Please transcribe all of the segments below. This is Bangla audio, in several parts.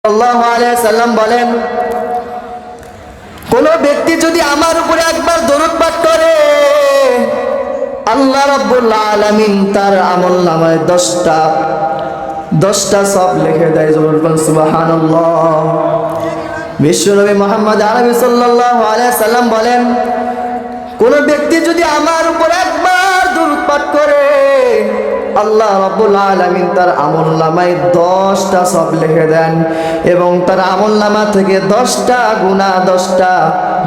সাল্লাল্লাহু আলাইহি সাল্লাম বলেন, কোন ব্যক্তি যদি আমার উপরে একবার দরুদ পাঠ করে, আল্লাহ রাব্বুল আলামিন তার আমলনামায় 10টা সওয়াব লিখে দেয়। সুবহানাল্লাহ। বিশ্বনবী মুহাম্মদ আরবি সাল্লাল্লাহু আলাইহি সাল্লাম বলেন, কোন ব্যক্তি যদি আমার উপরে একবার দরুদ পাঠ করে, আল্লাহ রাব্বুল আলামিন তার আমলনামায় 10টা সওয়াব লিখে দেন এবং তার আমলনামা থেকে 10টা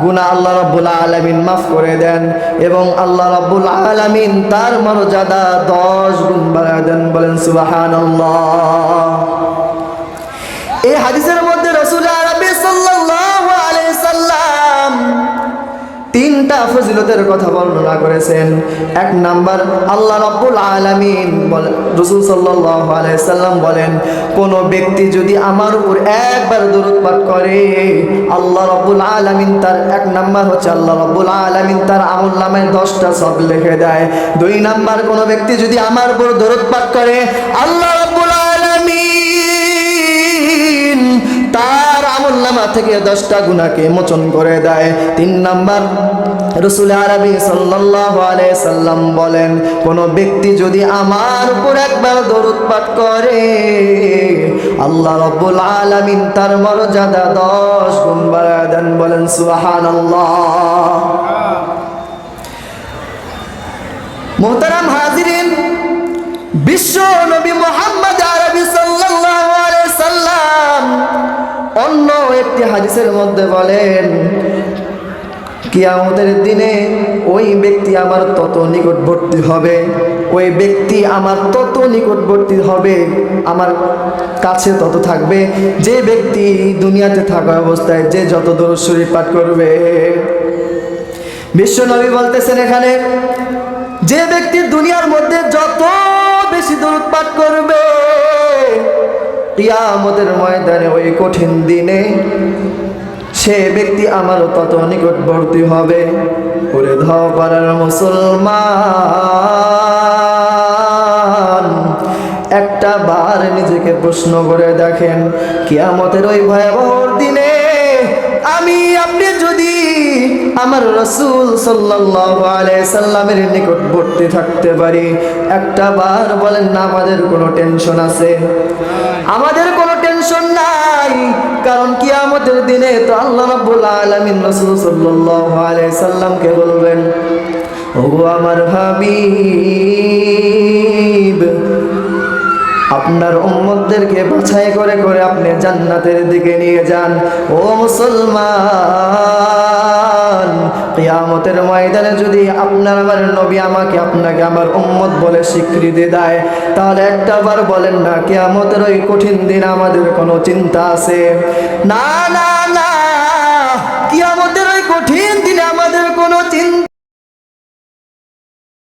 গুনাহ আল্লাহ রাব্বুল আলামিন মাফ করে দেন এবং আল্লাহ রাব্বুল আলামিন তার মর্যাদা 10 গুণ বাড়ায় দেন। বলেন সুবহানাল্লাহ। এই হাদিসের মধ্যে রাসূল আরবি সাল্লাল্লাহু আলাইহি সাল্লাম 3টা ফজিলতের কথা বর্ণনা করেছেন। 1 নাম্বার, আল্লাহ রাব্বুল আলামিন রাসূল সাল্লাল্লাহু আলাইহি সাল্লাম বলেন, কোন ব্যক্তি যদি আমার উপর একবার দরুদ পাঠ করে, আল্লাহ রাব্বুল আলামিন তার 1 নাম্বার হচ্ছে আল্লাহ রাব্বুল আলামিন তার আমলনামায় 10টা সওয়াব লিখে দেয়। 2 নাম্বার, কোন ব্যক্তি যদি আমার উপর দরুদ পাঠ করে, আল্লাহ রাব্বুল আলামিন তার আমলনামা থেকে 10টা গুনাহকে মোচন করে দেয়। 3 নাম্বার, রাসূল আরবি সাল্লাল্লাহু আলাইহি সাল্লাম বলেন, কোন ব্যক্তি যদি আমার উপর একবার দরুদ পাঠ করে, আল্লাহ রাব্বুল আলামিন তার মর্যাদা 10 গুণ বাড়ায় দেন। বলেন সুবহানাল্লাহ। মুহতারাম হাজিরিন, বিশ্ব নবী মুহাম্মদ আরবি সাল্লাল্লাহু আলাইহি সাল্লাম অন্য একটি হাদিসের মধ্যে বলেন, কিয়ামতের দিনে ওই ব্যক্তি আমার তত নিকটবর্তী হবে, ওই ব্যক্তি আমার তত নিকটবর্তী হবে, আমার কাছে তত থাকবে, যে ব্যক্তি দুনিয়াতে থাকা অবস্থায় যে যত দরুদ শরীফ পাঠ করবে। বিশ্ব নবী বলতেছেন এখানে, যে ব্যক্তি দুনিয়ার মধ্যে যত বেশি দরুদ পাঠ করবে, কিয়ামতের ময়দানে ওই কঠিন দিনে সে ব্যক্তি আমারও তত নিকটবর্তী হবে। ওরে ধাও পাড়ার মুসলমান, একটা বার নিজেকে প্রশ্ন করে দেখেন, কিয়ামতের ওই ভয়াবহ দিনে আমি আপনি যদি আমার রাসূল সাল্লাল্লাহু আলাইহি সাল্লামের নিকটবর্তী থাকতে পারি, একটা বার বলেন না আমাদের কোনো টেনশন আছে? আমাদের কোনো টেনশন নাই, কারণ কিয়ামতের দিনে তো আল্লাহ রাব্বুল আলামিন রাসূল সাল্লাল্লাহু আলাইহি সাল্লামকে বলবেন, ওগো আমার হাবিব, আপনার উম্মতদেরকে বাছাই করে করে আপনি জান্নাতের দিকে নিয়ে যান। ও মুসলমান, কিয়ামতের ময়দানে যদি আপনার আমার নবী আমাকে আপনাকে আমার উম্মত বলে স্বীকৃতি দেয়, তাহলে একটা বার বলেন না কিয়ামতের ওই কঠিন দিন আমাদের কোনো চিন্তা আছে? না না না,